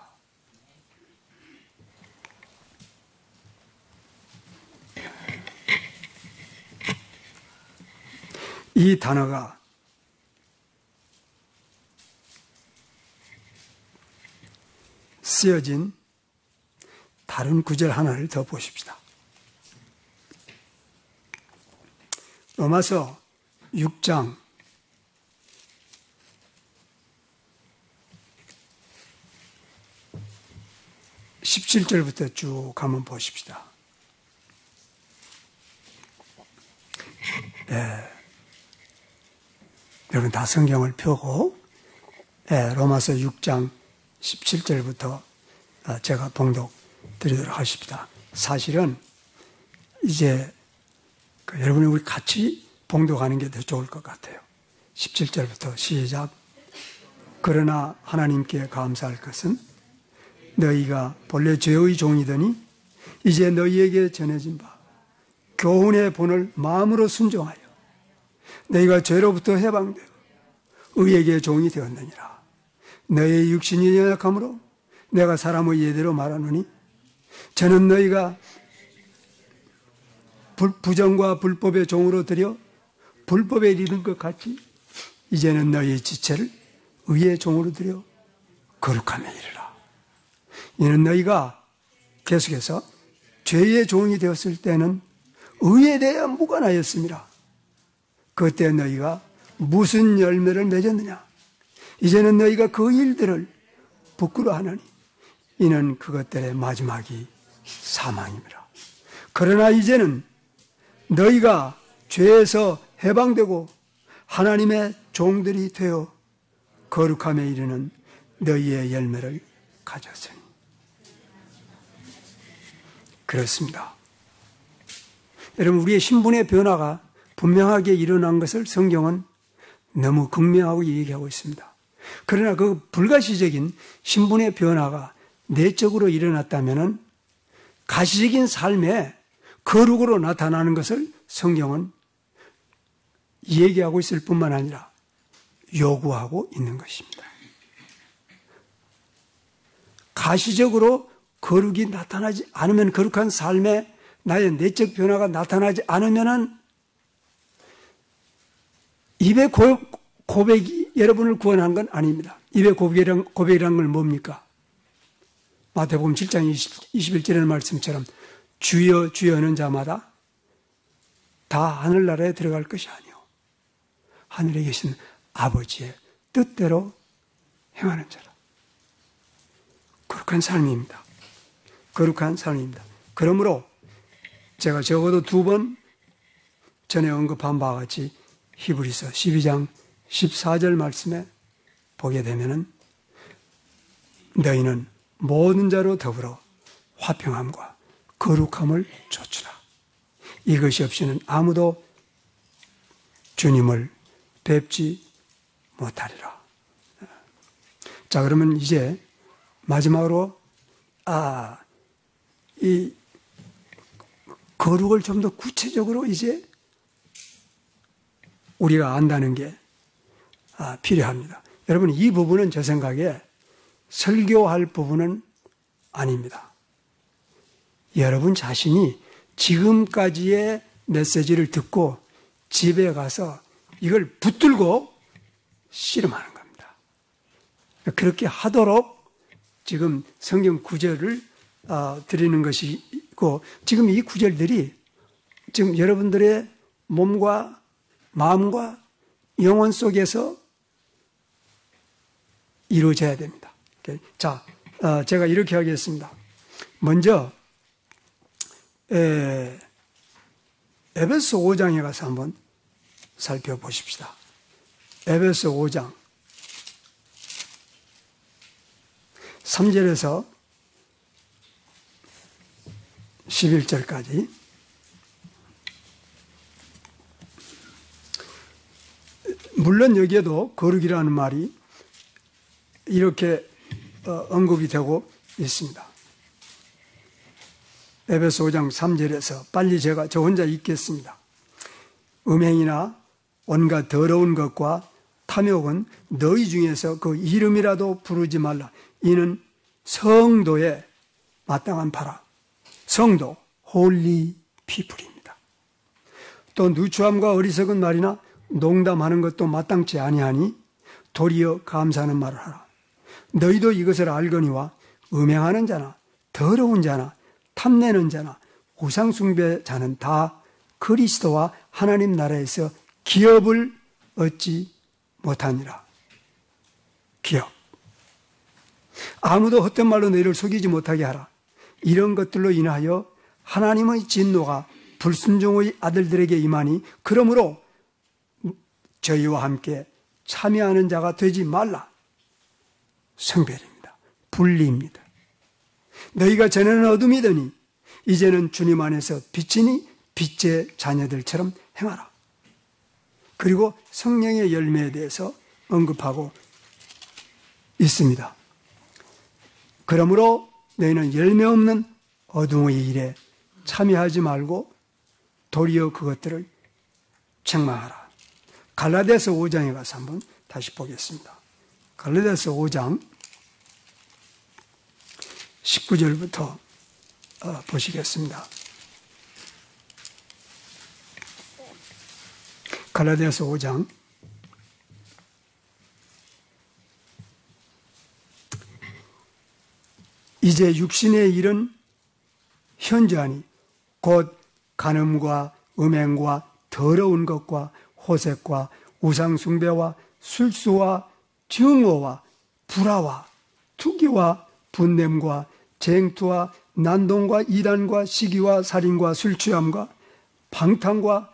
이 단어가 쓰여진 다른 구절 하나를 더 보십시다. 로마서 6장 17절부터 쭉 한번 보십시다. 여러분 다 성경을 펴고 로마서 6장 17절부터 제가 봉독 드리도록 하십니다. 사실은 이제 여러분이 우리 같이 봉독하는 게 더 좋을 것 같아요. 17절부터 시작. 그러나 하나님께 감사할 것은 너희가 본래 죄의 종이더니 이제 너희에게 전해진 바 교훈의 본을 마음으로 순종하여 너희가 죄로부터 해방되어 의에게 종이 되었느니라. 너희의 육신이 연약함으로 내가 사람의 예대로 말하노니 저는 너희가 부정과 불법의 종으로 들여 불법에 이르는 것 같이 이제는 너희의 지체를 의의 종으로 들여 거룩함에 이르라. 이는 너희가 계속해서 죄의 종이 되었을 때는 의에 대해 무관하였습니다. 그때 너희가 무슨 열매를 맺었느냐? 이제는 너희가 그 일들을 부끄러워하느니 이는 그것들의 마지막이 사망입니다. 그러나 이제는 너희가 죄에서 해방되고 하나님의 종들이 되어 거룩함에 이르는 너희의 열매를 가졌으니. 그렇습니다. 여러분, 우리의 신분의 변화가 분명하게 일어난 것을 성경은 너무 극명하고 얘기하고 있습니다. 그러나 그 불가시적인 신분의 변화가 내적으로 일어났다면 가시적인 삶에 거룩으로 나타나는 것을 성경은 얘기하고 있을 뿐만 아니라 요구하고 있는 것입니다. 가시적으로 거룩이 나타나지 않으면, 거룩한 삶에 나의 내적 변화가 나타나지 않으면은 입의 고백이 여러분을 구원한 건 아닙니다. 입의 고백이란 건 뭡니까? 마태복음 7장 21절의 말씀처럼 주여 주여 하는 자마다 다 하늘나라에 들어갈 것이 아니오 하늘에 계신 아버지의 뜻대로 행하는 자라. 거룩한 삶입니다. 거룩한 삶입니다. 그러므로 제가 적어도 2번 전에 언급한 바와 같이 히브리서 12장 14절 말씀에 보게 되면은 너희는 모든 자로 더불어 화평함과 거룩함을 좇으라. 이것이 없이는 아무도 주님을 뵙지 못하리라. 자, 그러면 이제 마지막으로 이 거룩을 좀 더 구체적으로 이제 우리가 안다는 게 필요합니다. 여러분, 이 부분은 제 생각에 설교할 부분은 아닙니다. 여러분 자신이 지금까지의 메시지를 듣고 집에 가서 이걸 붙들고 씨름하는 겁니다. 그렇게 하도록 지금 성경 구절을 드리는 것이고, 지금 이 구절들이 지금 여러분들의 몸과 마음과 영혼 속에서 이루어져야 됩니다. 자, 제가 이렇게 하겠습니다. 먼저 에베소 5장에 가서 한번 살펴보십시다. 에베소 5장 3절에서 11절까지. 물론 여기에도 거룩이라는 말이 이렇게 언급이 되고 있습니다. 에베소 5장 3절에서 빨리 저 혼자 읽겠습니다. 음행이나 온갖 더러운 것과 탐욕은 너희 중에서 그 이름이라도 부르지 말라. 이는 성도의 마땅한 바라. 성도, 홀리 피플입니다. 또 누추함과 어리석은 말이나 농담하는 것도 마땅치 아니하니 도리어 감사하는 말을 하라. 너희도 이것을 알거니와 음행하는 자나 더러운 자나 탐내는 자나 우상숭배자는 다 그리스도와 하나님 나라에서 기업을 얻지 못하니라. 기업. 아무도 헛된 말로 너희를 속이지 못하게 하라. 이런 것들로 인하여 하나님의 진노가 불순종의 아들들에게 임하니 그러므로 저희와 함께 참여하는 자가 되지 말라. 성별입니다. 분리입니다. 너희가 전에는 어둠이더니 이제는 주님 안에서 빛이니 빛의 자녀들처럼 행하라. 그리고 성령의 열매에 대해서 언급하고 있습니다. 그러므로 너희는 열매 없는 어둠의 일에 참여하지 말고 도리어 그것들을 책망하라. 갈라디아서 5장에 가서 한번 다시 보겠습니다. 갈라디아서 5장 19절부터 보시겠습니다. 갈라디아서 5장 '이제 육신의 일은 현저하니 곧 간음과 음행과 더러운 것과 호색과 우상숭배와 술수와 증오와 불화와 투기와 분냄과 쟁투와 난동과 이단과 시기와 살인과 술취함과 방탕과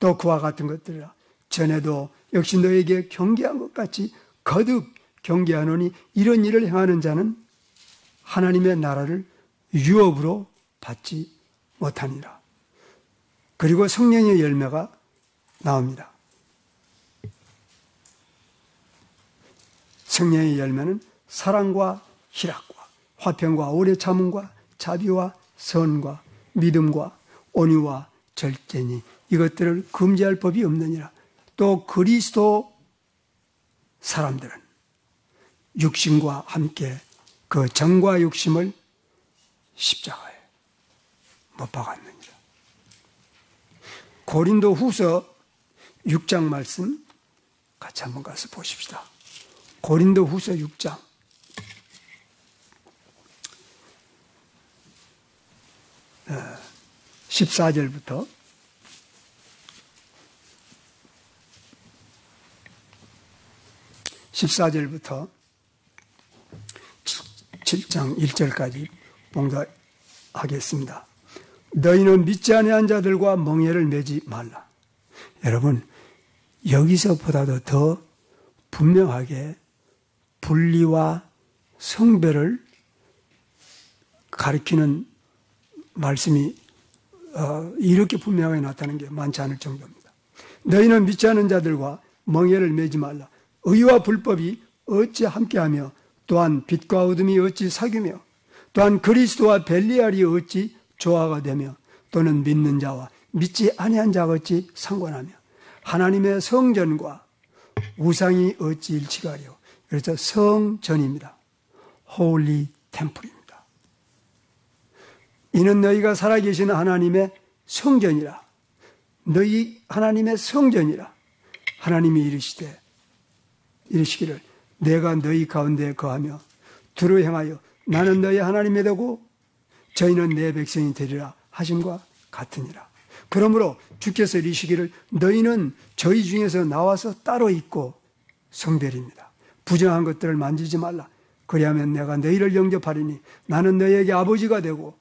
또 그와 같은 것들이라. 전에도 역시 너에게 경계한 것 같이 거듭 경계하노니 이런 일을 행하는 자는 하나님의 나라를 유업으로 받지 못하니라.' 그리고 성령의 열매가 나옵니다. 성령의 열매는 사랑과 희락과 화평과 오래 참음과 자비와 선과 믿음과 온유와 절제니 이것들을 금지할 법이 없느니라. 또 그리스도 사람들은 육신과 함께 그 정과 욕심을 십자가에 못 박았느니라. 고린도 후서 6장 말씀 같이 한번 가서 보십시다. 고린도 후서 6장 14절부터 14절부터 7장 1절까지 봉독하겠습니다. 너희는 믿지 아니한 자들과 멍에를 매지 말라. 여러분, 여기서보다도 더 분명하게 분리와 성별을 가리키는 말씀이 이렇게 분명하게 나타나는 게 많지 않을 정도입니다. 너희는 믿지 않은 자들과 멍에를 매지 말라. 의와 불법이 어찌 함께하며 또한 빛과 어둠이 어찌 사귀며 또한 그리스도와 벨리알이 어찌 조화가 되며 또는 믿는 자와 믿지 아니한 자가 어찌 상관하며 하나님의 성전과 우상이 어찌 일치가려. 그래서 성전입니다. 홀리 템플입니다. 이는 너희가 살아계신 하나님의 성전이라. 너희 하나님의 성전이라. 하나님이 이르시기를 내가 너희 가운데 거하며 두루 행하여 나는 너희 하나님이 되고 저희는 내 백성이 되리라 하심과 같으니라. 그러므로 주께서 이르시기를 너희는 저희 중에서 나와서 따로 있고 성별입니다. 부정한 것들을 만지지 말라. 그리하면 내가 너희를 영접하리니 나는 너희에게 아버지가 되고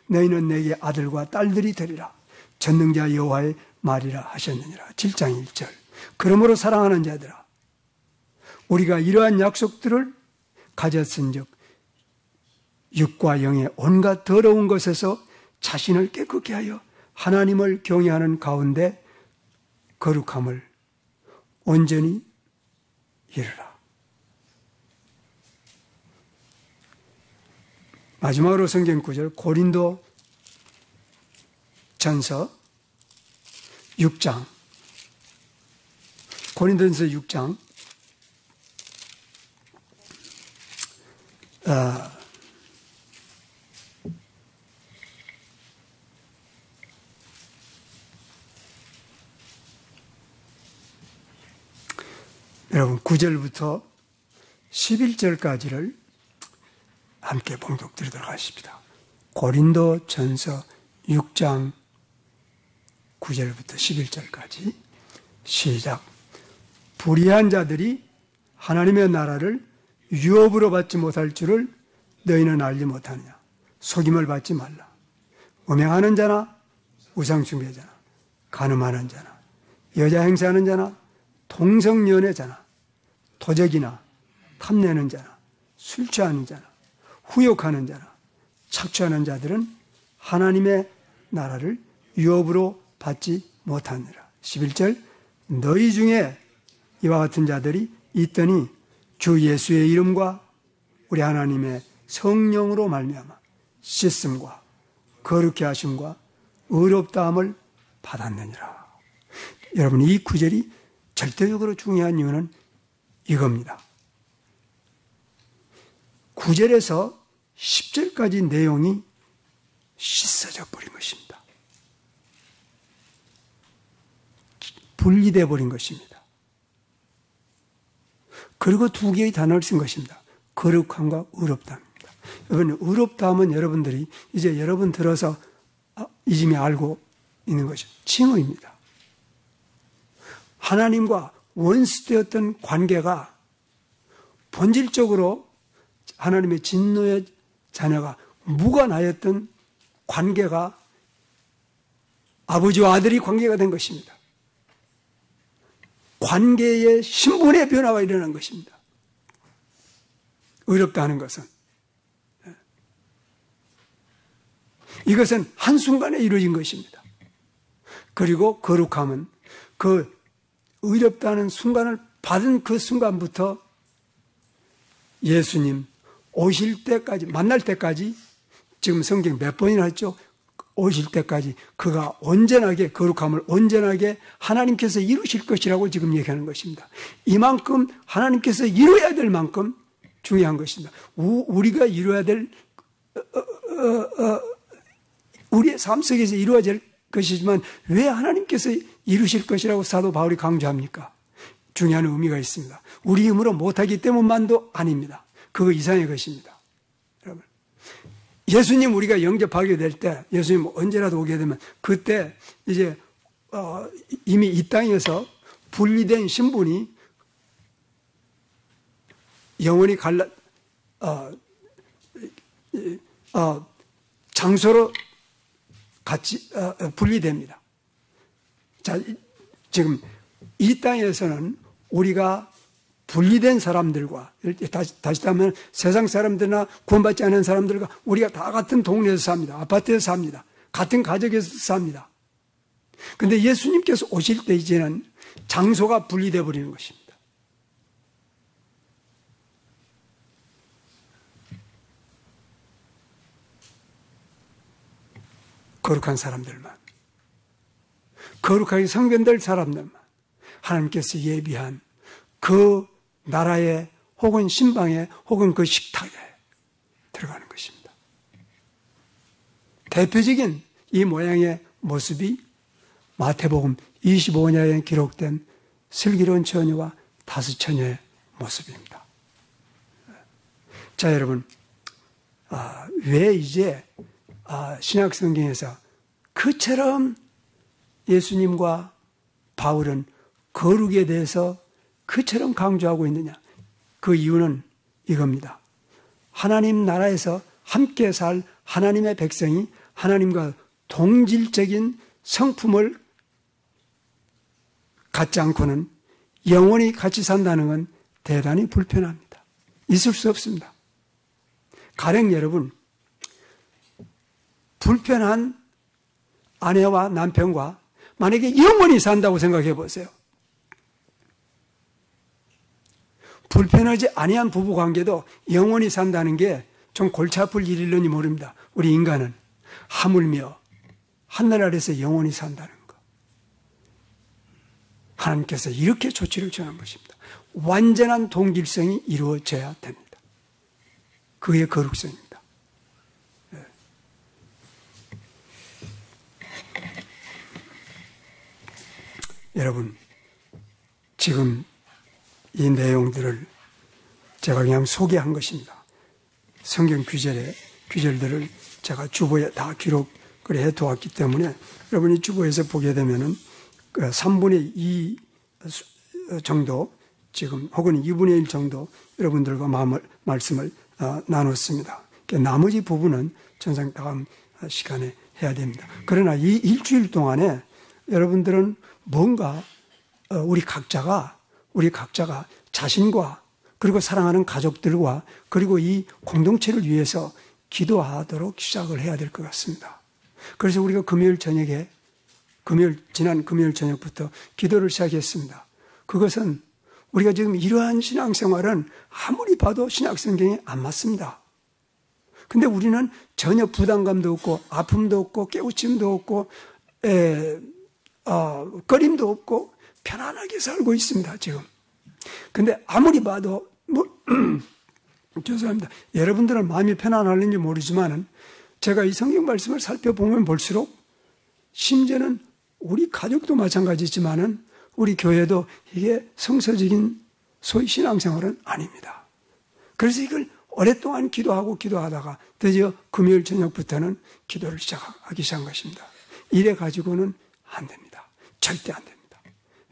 너희는 내게 아들과 딸들이 되리라. 전능자 여호와의 말이라 하셨느니라. 7장 1절. 그러므로 사랑하는 자들아, 우리가 이러한 약속들을 가졌은즉 육과 영의 온갖 더러운 것에서 자신을 깨끗게 하여 하나님을 경외하는 가운데 거룩함을 온전히 이루라. 마지막으로 성경 구절 고린도 전서 6장 고린도전서 6장 여러분 9절부터 11절까지를 함께 봉독 드리도록 하십니다. 고린도 전서 6장 9절부터 11절까지 시작. 불의한 자들이 하나님의 나라를 유업으로 받지 못할 줄을 너희는 알지 못하느냐. 속임을 받지 말라. 음행하는 자나 우상숭배자나 간음하는 자나 여자 행세하는 자나 동성연애자나 도적이나 탐내는 자나 술 취하는 자나 후욕하는 자나 착취하는 자들은 하나님의 나라를 유업으로 받지 못하느니라. 11절. 너희 중에 이와 같은 자들이 있더니 주 예수의 이름과 우리 하나님의 성령으로 말미암아 씻음과 거룩케 하심과 의롭다함을 받았느니라. 여러분, 이 구절이 절대적으로 중요한 이유는 이겁니다. 9절에서 10절까지 내용이 씻어져 버린 것입니다. 분리되어 버린 것입니다. 그리고 두 개의 단어를 쓴 것입니다. 거룩함과 의롭다입니다. 여러분, 의롭다 하면 여러분들이 이제 여러분 들어서 이쯤에 알고 있는 것이 칭의입니다. 하나님과 원수되었던 관계가 본질적으로 하나님의 진노의 자녀가 무관하였던 관계가 아버지와 아들이 관계가 된 것입니다. 관계의 신분의 변화가 일어난 것입니다. 의롭다 하는 것은. 이것은 한순간에 이루어진 것입니다. 그리고 거룩함은 그 의롭다는 순간을 받은 그 순간부터 예수님 오실 때까지, 만날 때까지, 지금 성경 몇 번이나 했죠? 오실 때까지 그가 온전하게, 거룩함을 온전하게 하나님께서 이루실 것이라고 지금 얘기하는 것입니다. 이만큼 하나님께서 이루어야 될 만큼 중요한 것입니다. 우리가 이루어야 될, 우리의 삶 속에서 이루어질 것이지만 왜 하나님께서 이루실 것이라고 사도 바울이 강조합니까? 중요한 의미가 있습니다. 우리 힘으로 못하기 때문만도 아닙니다. 그거 이상의 것입니다. 여러분, 예수님 우리가 영접하게 될 때, 예수님 언제라도 오게 되면 그때 이제 이미 이 땅에서 분리된 신분이 영원히 장소로 같이 분리됩니다. 자, 지금 이 땅에서는 우리가 분리된 사람들과, 다시 하면 세상 사람들이나 구원받지 않은 사람들과 우리가 다 같은 동네에서 삽니다. 아파트에서 삽니다. 같은 가족에서 삽니다. 그런데 예수님께서 오실 때 이제는 장소가 분리되어 버리는 것입니다. 거룩한 사람들만, 거룩하게 성변될 사람들만 하나님께서 예비한 그 나라에 혹은 신방에 혹은 그 식탁에 들어가는 것입니다. 대표적인 이 모양의 모습이 마태복음 25장에 기록된 슬기로운 처녀와 5처녀의 모습입니다. 자, 여러분, 왜 이제 신약 성경에서 그처럼 예수님과 바울은 거룩에 대해서 그처럼 강조하고 있느냐? 그 이유는 이겁니다. 하나님 나라에서 함께 살 하나님의 백성이 하나님과 동질적인 성품을 갖지 않고는 영원히 같이 산다는 건 대단히 불편합니다. 있을 수 없습니다. 가령 여러분, 불편한 아내와 남편과 만약에 영원히 산다고 생각해 보세요. 불편하지 아니한 부부관계도 영원히 산다는 게 좀 골치 아플 일일런지 모릅니다. 우리 인간은 하물며 하늘 아래서 영원히 산다는 거. 하나님께서 이렇게 조치를 취하는 것입니다. 완전한 동질성이 이루어져야 됩니다. 그의 거룩성입니다. 네. 여러분, 지금 이 내용들을 제가 그냥 소개한 것입니다. 성경 규절들을 제가 주보에 다 기록을 해 두었기 때문에 여러분이 주보에서 보게 되면은 3분의 2 정도 지금 혹은 2분의 1 정도 여러분들과 말씀을 나눴습니다. 나머지 부분은 전상 다음 시간에 해야 됩니다. 그러나 이 일주일 동안에 여러분들은 뭔가 우리 각자가 자신과 그리고 사랑하는 가족들과 그리고 이 공동체를 위해서 기도하도록 시작을 해야 될 것 같습니다. 그래서 우리가 지난 금요일 저녁부터 기도를 시작했습니다. 그것은 우리가 지금 이러한 신앙생활은 아무리 봐도 신약성경에 안 맞습니다. 근데 우리는 전혀 부담감도 없고 아픔도 없고 깨우침도 없고 꺼림도 없고 편안하게 살고 있습니다, 지금. 근데 아무리 봐도 죄송합니다. 여러분들은 마음이 편안할는지 모르지만은 제가 이 성경 말씀을 살펴보면 볼수록 심지어는 우리 가족도 마찬가지지만은 우리 교회도 이게 성서적인 소위 신앙생활은 아닙니다. 그래서 이걸 오랫동안 기도하다가 드디어 금요일 저녁부터는 기도를 하기 시작한 것입니다. 이래 가지고는 안 됩니다. 절대 안 됩니다.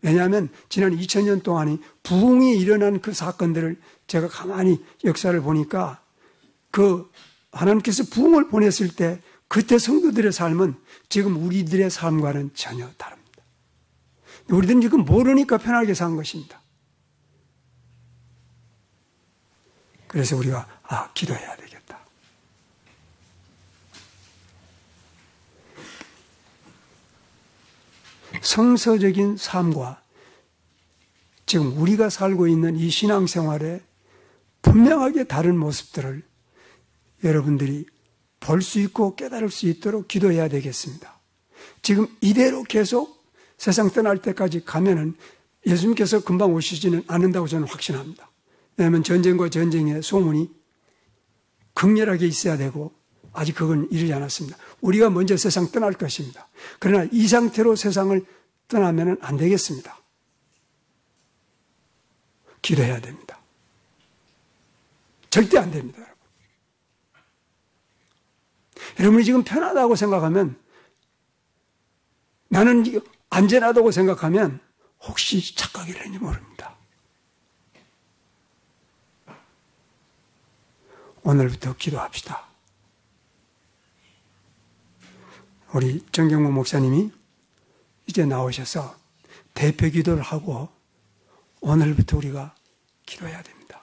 왜냐하면 지난 2000년 동안이 부흥이 일어난 그 사건들을 제가 가만히 역사를 보니까 하나님께서 부흥을 보냈을 때 그때 성도들의 삶은 지금 우리들의 삶과는 전혀 다릅니다. 우리들은 지금 모르니까 편하게 산 것입니다. 그래서 우리가 기도해야 되겠다. 성서적인 삶과 지금 우리가 살고 있는 이 신앙생활의 분명하게 다른 모습들을 여러분들이 볼 수 있고 깨달을 수 있도록 기도해야 되겠습니다. 지금 이대로 계속 세상 떠날 때까지 가면은 예수님께서 금방 오시지는 않는다고 저는 확신합니다. 왜냐하면 전쟁과 전쟁의 소문이 극렬하게 있어야 되고 아직 그건 이르지 않았습니다. 우리가 먼저 세상 떠날 것입니다. 그러나 이 상태로 세상을 떠나면 안 되겠습니다. 기도해야 됩니다. 절대 안 됩니다. 여러분이 지금 편하다고 생각하면, 나는 안전하다고 생각하면 혹시 착각이라는지 모릅니다. 오늘부터 기도합시다. 우리 정경무 목사님이 이제 나오셔서 대표 기도를 하고 오늘부터 우리가 기도해야 됩니다.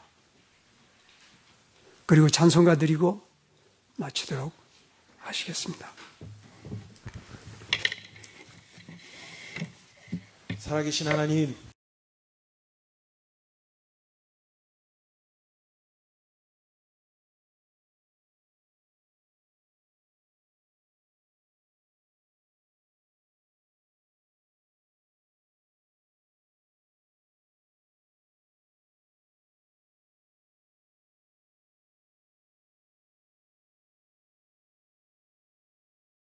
그리고 찬송가 드리고 마치도록 하시겠습니다. 살아계신 하나님,